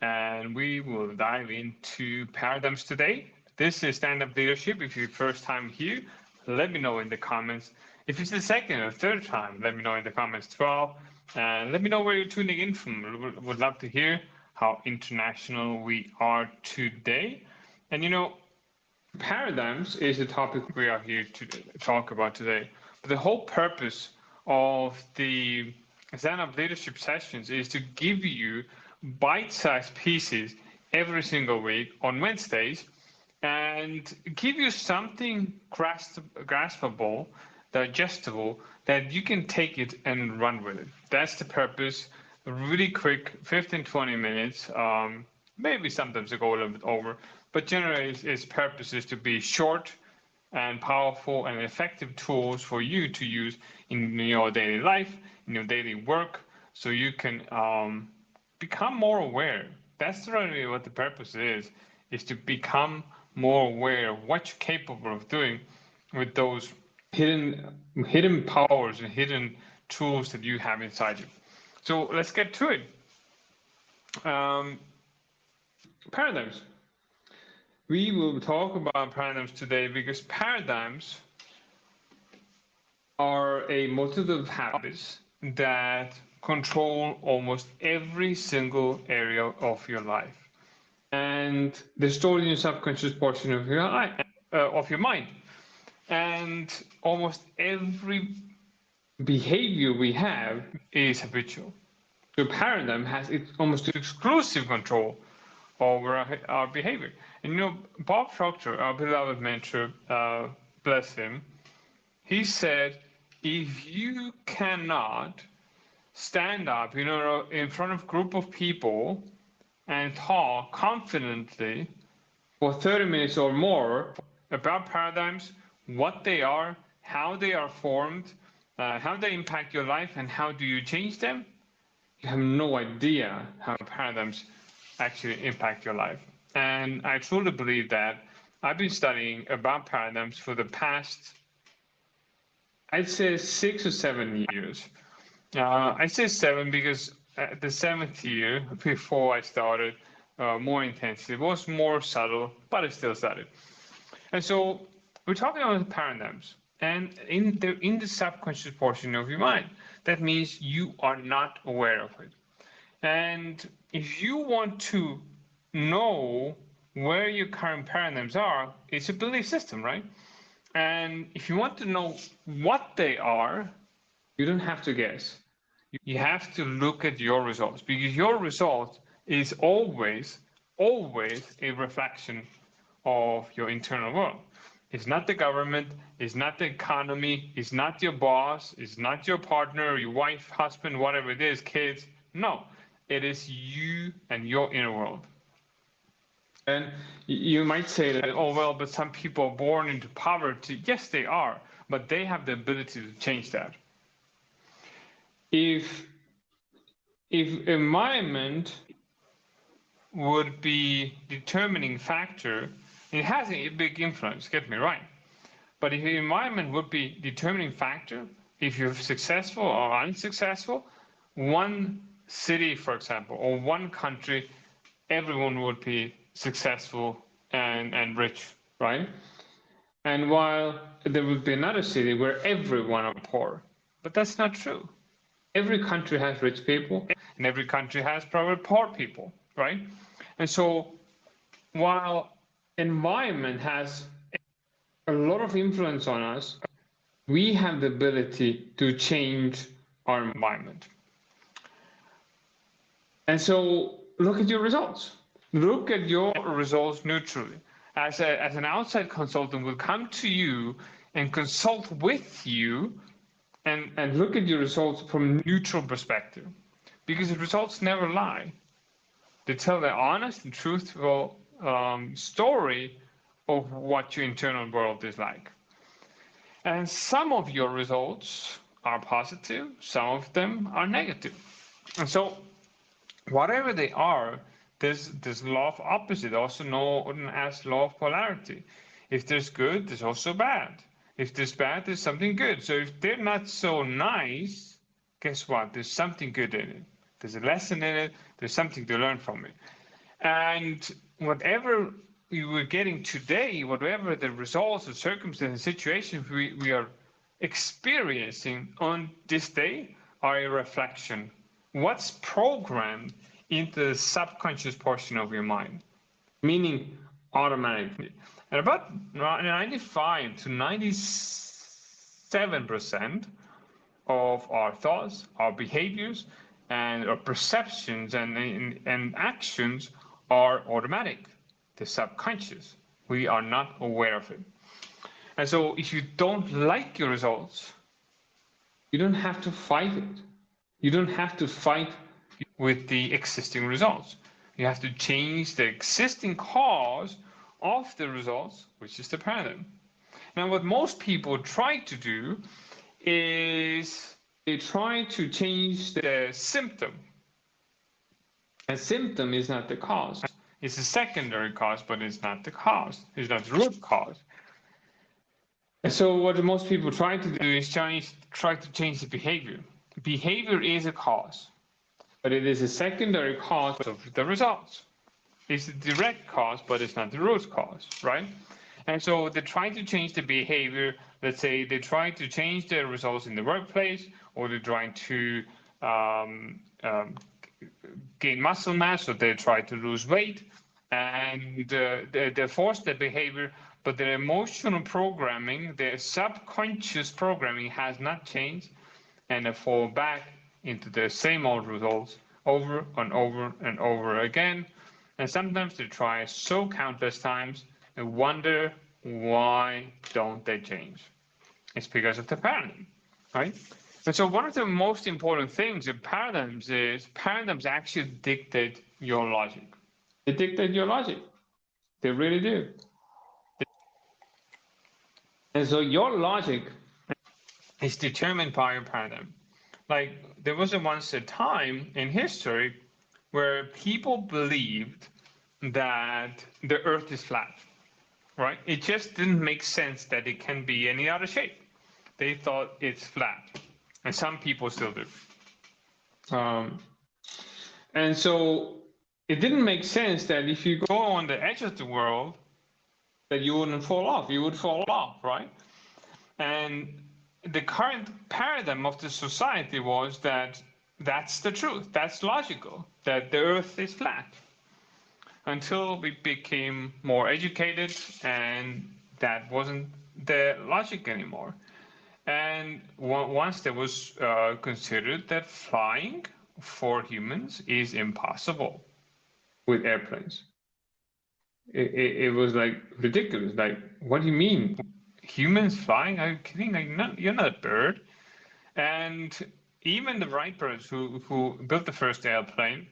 and we will dive into paradigms today. This is Stand Up Leadership. If you're first time here, let me know in the comments. If it's the second or third time, let me know in the comments as well. And let me know where you're tuning in from. Would love to hear how international we are today. And paradigms is the topic we are here to talk about today. But the whole purpose of the Stand Up Leadership sessions is to give you bite-sized pieces every single week on Wednesdays and give you something graspable, digestible, that you can take it and run with it. That's the purpose. Really quick, 15, 20 minutes, maybe sometimes I go a little bit over, but generally its purpose is to be short and powerful and effective tools for you to use in your daily life, in your daily work, so you can become more aware. That's really what the purpose is to become more aware of what you're capable of doing with those hidden powers and hidden tools that you have inside you. So let's get to it. Paradigms. We will talk about paradigms today because paradigms are a multitude of habits that control almost every single area of your life, and they're stored in your subconscious portion of your mind. And almost every behavior we have is habitual. So paradigm has almost exclusive control over our behavior. And Bob Proctor, our beloved mentor, bless him, he said, if you cannot stand up, in front of a group of people and talk confidently for 30 minutes or more about paradigms, what they are, how they are formed, how they impact your life, and how do you change them, you have no idea how paradigms actually impact your life. And I truly believe that. I've been studying about paradigms for the past, I'd say 6 or 7 years. I say 7 because the 7th year, before I started more intensely, it was more subtle, but I still studied. And so we're talking about paradigms, and in the subconscious portion of your mind. That means you are not aware of it. And if you want to know where your current paradigms are, it's a belief system, right? And if you want to know what they are, you don't have to guess. You have to look at your results, because your result is always a reflection of your internal world. It's not the government, it's not the economy, it's not your boss, it's not your partner, your wife, husband, whatever it is, kids. No, it is you and your inner world. And you might say that, oh, well, but some people are born into poverty. Yes, they are, but they have the ability to change that. If environment would be determining factor, it has a big influence, get me right. But if the environment would be determining factor, if you're successful or unsuccessful, one city, for example, or one country, everyone would be successful and rich, right? And while there would be another city where everyone are poor. But that's not true. Every country has rich people, and every country has probably poor people, right? And so while environment has a lot of influence on us, we have the ability to change our environment. And so look at your results. Look at your results neutrally. As an outside consultant will come to you and consult with you and look at your results from a neutral perspective, because the results never lie. They tell the honest and truthful story of what your internal world is like. And some of your results are positive, some of them are negative. And so whatever they are, there's law of opposite, also known as law of polarity. If there's good, there's also bad. If there's bad, there's something good. So if they're not so guess what? There's something good in it. There's a lesson in it. There's something to learn from it. And whatever we were getting today, whatever the results or circumstances, situations we are experiencing on this day are a reflection. What's programmed into the subconscious portion of your mind, meaning automatically. And about 95 to 97% of our thoughts, our behaviors, and our perceptions and actions are automatic. The subconscious. We are not aware of it. And so if you don't like your results, you don't have to fight it. You don't have to fight with the existing results. You have to change the existing cause of the results, which is the paradigm. Now, what most people try to do is they try to change the symptom. A symptom is not the cause. It's a secondary cause, but it's not the cause. It's not the root cause. And so what most people try to do is try to change the behavior. Behavior is a cause, but it is a secondary cause of the results. It's a direct cause, but it's not the root cause, right? And so they try to change the behavior. Let's say they try to change the results in the workplace, or they're trying to gain muscle mass, so they try to lose weight, and they force the behavior, but their emotional programming, their subconscious programming has not changed, and they fall back into the same old results over and over and over again. And sometimes they try so countless times and wonder why don't they change. It's because of the paradigm, right? And so one of the most important things in paradigms is paradigms actually dictate your logic. They dictate your logic. They really do. And so your logic is determined by your paradigm. Like there was once a time in history where people believed that the earth is flat, right? It just didn't make sense that it can be any other shape. They thought it's flat, and some people still do. And so it didn't make sense that if you go on the edge of the world, that you wouldn't fall off. You would fall off, right? And the current paradigm of the society was that that's the truth. That's logical, that the earth is flat. Until we became more educated, and that wasn't the logic anymore. And once there was considered that flying for humans is impossible with airplanes. It was like ridiculous. Like, what do you mean? Humans flying? Are you kidding? Like, you're not a bird. And even the Wright brothers who built the first airplane,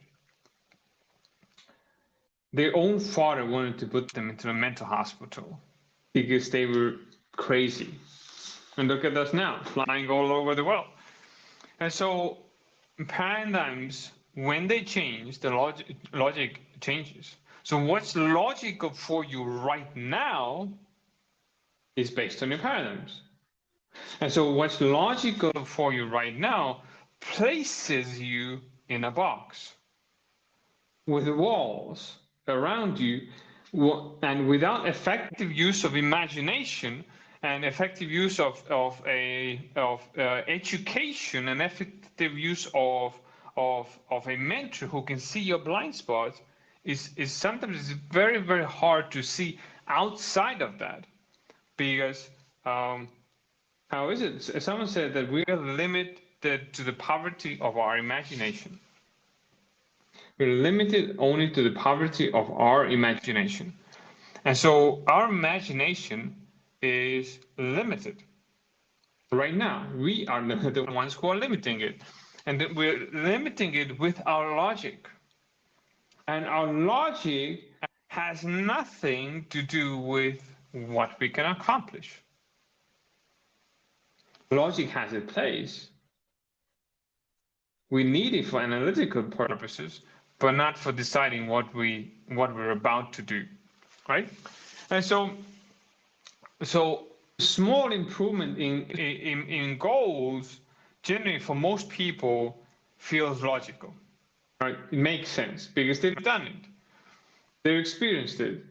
their own father wanted to put them into a mental hospital because they were crazy. And look at us now, flying all over the world. And so paradigms, when they change, the logic changes. So what's logical for you right now is based on your paradigms. And so what's logical for you right now places you in a box with walls around you, and without effective use of imagination and effective use of education and effective use of a mentor who can see your blind spots is sometimes it's very, very hard to see outside of that, because how is it? Someone said that we are limited to the poverty of our imagination. We're limited only to the poverty of our imagination. And so our imagination is limited. Right now, we are the ones who are limiting it. And we're limiting it with our logic. And our logic has nothing to do with what we can accomplish. Logic has a place. We need it for analytical purposes, but not for deciding what we're about to do, right? And so small improvement in goals generally for most people feels logical, right? It makes sense because they've done it. They experienced it.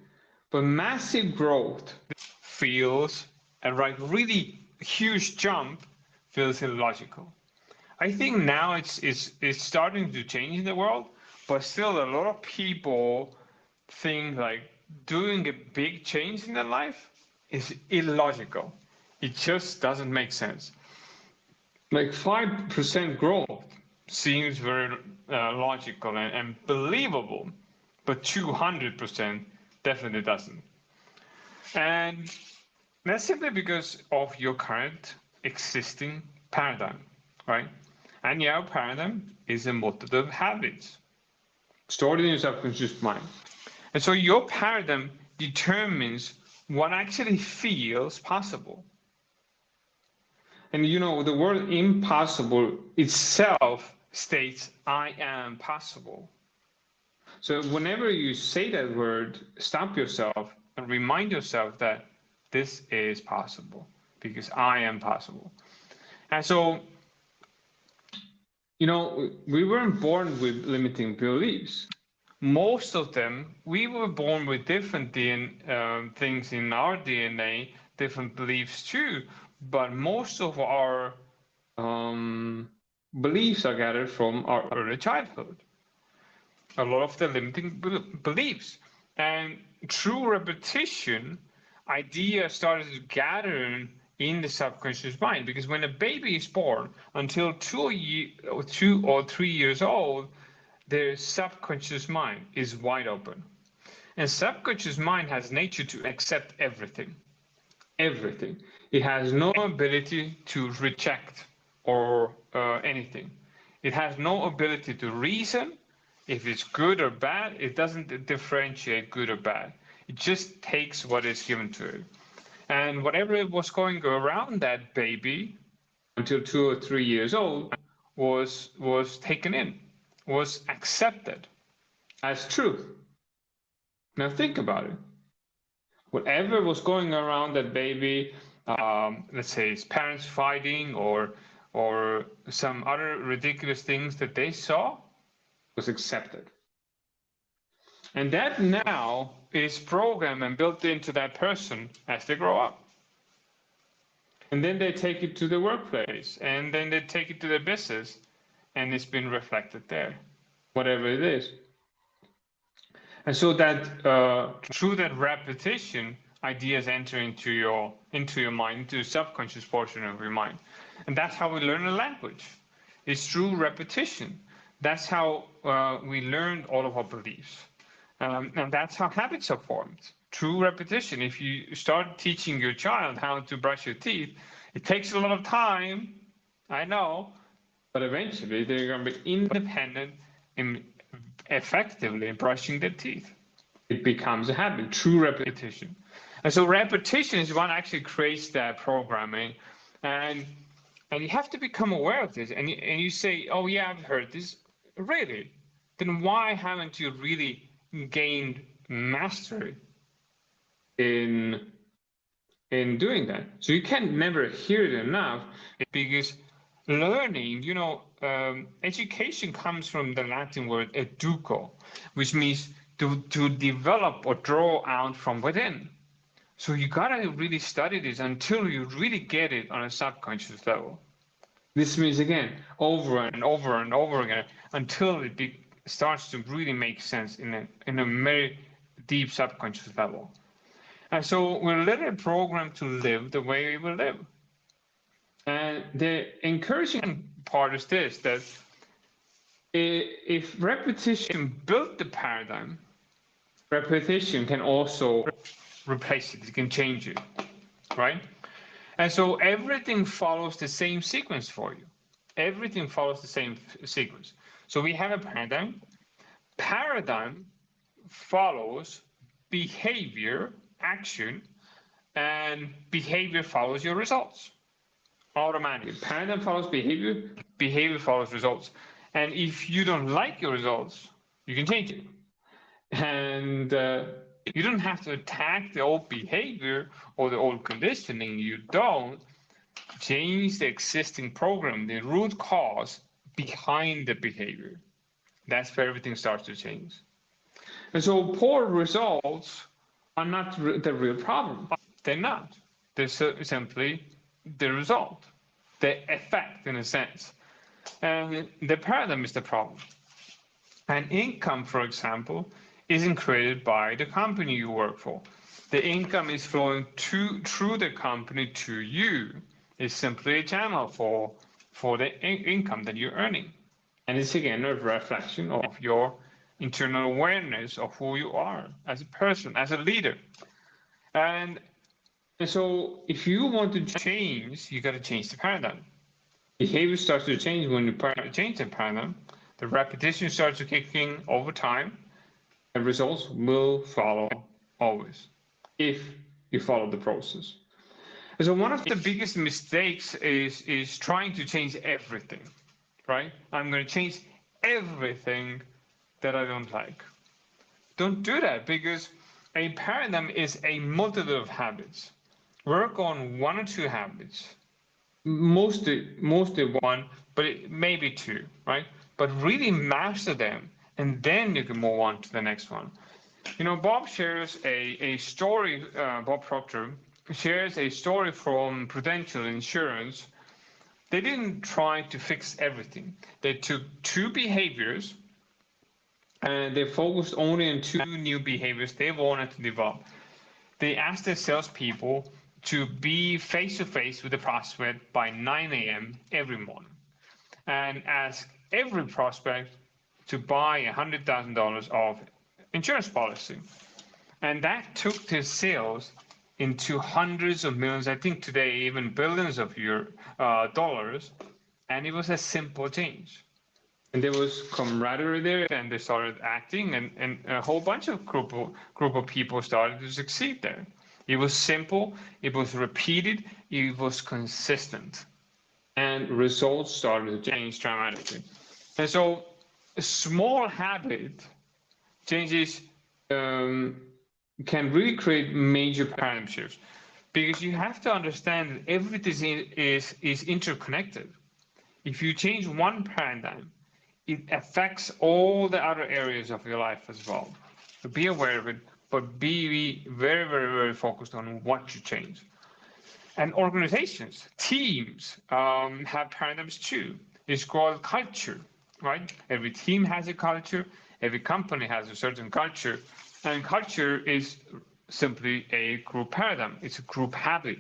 But massive growth feels, and like really huge jump feels illogical. I think now it's starting to change in the world, but still a lot of people think like doing a big change in their life is illogical. It just doesn't make sense. Like 5% growth seems very logical and believable, but 200% definitely doesn't. And that's simply because of your current existing paradigm, right? And your paradigm is a multitude of habits stored in your subconscious mind. And so your paradigm determines what actually feels possible. And you know, the word impossible itself states, I am possible. So whenever you say that word, stop yourself and remind yourself that this is possible because I am possible. And so, you know, we weren't born with limiting beliefs. Most of them, we were born with different things in our DNA, different beliefs too, but most of our beliefs are gathered from our early childhood. A lot of the limiting beliefs. And through repetition, ideas started to gather in the subconscious mind, because when a baby is born, until 2 or 3 years old, their subconscious mind is wide open. And subconscious mind has nature to accept everything. Everything. It has no ability to reject or anything. It has no ability to reason. If it's good or bad, it doesn't differentiate good or bad. It just takes what is given to it. And whatever was going around that baby until 2 or 3 years old was taken in, was accepted as truth. Now think about it. Whatever was going around that baby, let's say his parents fighting or some other ridiculous things that they saw, was accepted. And that now is programmed and built into that person as they grow up. And then they take it to the workplace, and then they take it to their business, and it's been reflected there, whatever it is. And so that through that repetition, ideas enter into your mind, into the subconscious portion of your mind. And that's how we learn a language. It's through repetition. That's how we learn all of our beliefs. And that's how habits are formed, through repetition. If you start teaching your child how to brush your teeth, it takes a lot of time, I know, but eventually they're going to be independent in effectively brushing their teeth. It becomes a habit through repetition. And so repetition is what actually creates that programming. And you have to become aware of this. And you say, oh yeah, I've heard this. Really? Then why haven't you really gained mastery in doing that? So you can never hear it enough, because learning, you know, education comes from the Latin word educo, which means to develop or draw out from within. So you gotta really study this until you really get it on a subconscious level. This means again, over and over and over again, until it starts to really make sense in a very deep subconscious level. And so we're literally programmed to live the way we will live. And the encouraging part is this, that if repetition built the paradigm, repetition can also replace it. It can change it, right? And so everything follows the same sequence for you. Everything follows the same sequence. So we have a paradigm. Paradigm follows behavior, action, and behavior follows your results automatically. Paradigm follows behavior, behavior follows results. And if you don't like your results, you can change it. And you don't have to attack the old behavior or the old conditioning. You don't change the existing program, the root cause behind the behavior. That's where everything starts to change. And so poor results are not the real problem. They're not. They're simply the result, the effect in a sense. And the paradigm is the problem. And income, for example, isn't created by the company you work for. The income is flowing through the company to you. It's simply a channel for the income that you're earning. And it's again a reflection of your internal awareness of who you are as a person, as a leader. And so if you want to change, you got to change the paradigm. Behavior starts to change when you change the paradigm. The repetition starts to kick in over time, and results will follow always if you follow the process. And so one of the biggest mistakes is trying to change everything, right? I'm going to change everything that I don't like. Don't do that, because a paradigm is a multitude of habits. Work on one or two habits, mostly one, but maybe two, right? But really master them, and then you can move on to the next one. You know, Bob shares a story, Bob Proctor shares a story from Prudential Insurance. They didn't try to fix everything. They took two behaviors and they focused only on two new behaviors they wanted to develop. They asked their salespeople to be face-to-face with the prospect by 9 a.m. every morning and ask every prospect to buy $100,000 of insurance policy. And that took their sales into hundreds of millions, I think today even billions of dollars, and it was a simple change. And there was camaraderie there, and they started acting, and a whole bunch of group of people started to succeed there. It was simple, it was repeated, it was consistent, and results started to change dramatically. And so a small habit changes can really create major paradigm shifts, because you have to understand that everything is interconnected. If you change one paradigm, it affects all the other areas of your life as well. So be aware of it, but be very, very, very focused on what you change. And organizations, teams have paradigms too. It's called culture, right? Every team has a culture. Every company has a certain culture. And culture is simply a group paradigm. It's a group habit.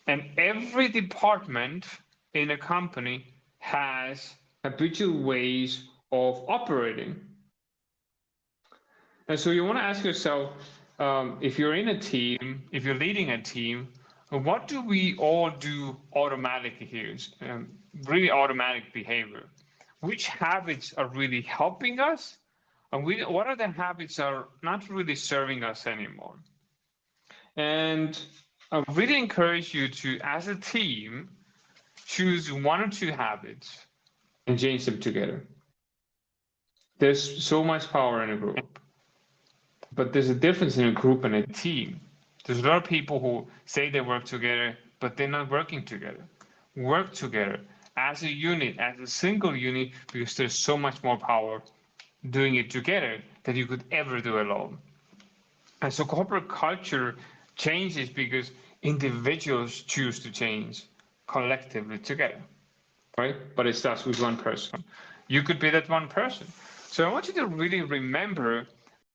And every department in a company has habitual ways of operating. And so you want to ask yourself, if you're in a team, if you're leading a team, what do we all do automatically here? Really automatic behavior. Which habits are really helping us? And what are the habits that are not really serving us anymore? And I really encourage you to, as a team, choose one or two habits and change them together. There's so much power in a group, but there's a difference in a group and a team. There's a lot of people who say they work together, but they're not working together. Work together as a unit, as a single unit, because there's so much more power doing it together than you could ever do alone. And so corporate culture changes because individuals choose to change collectively together, right? But it starts with one person. You could be that one person. So I want you to really remember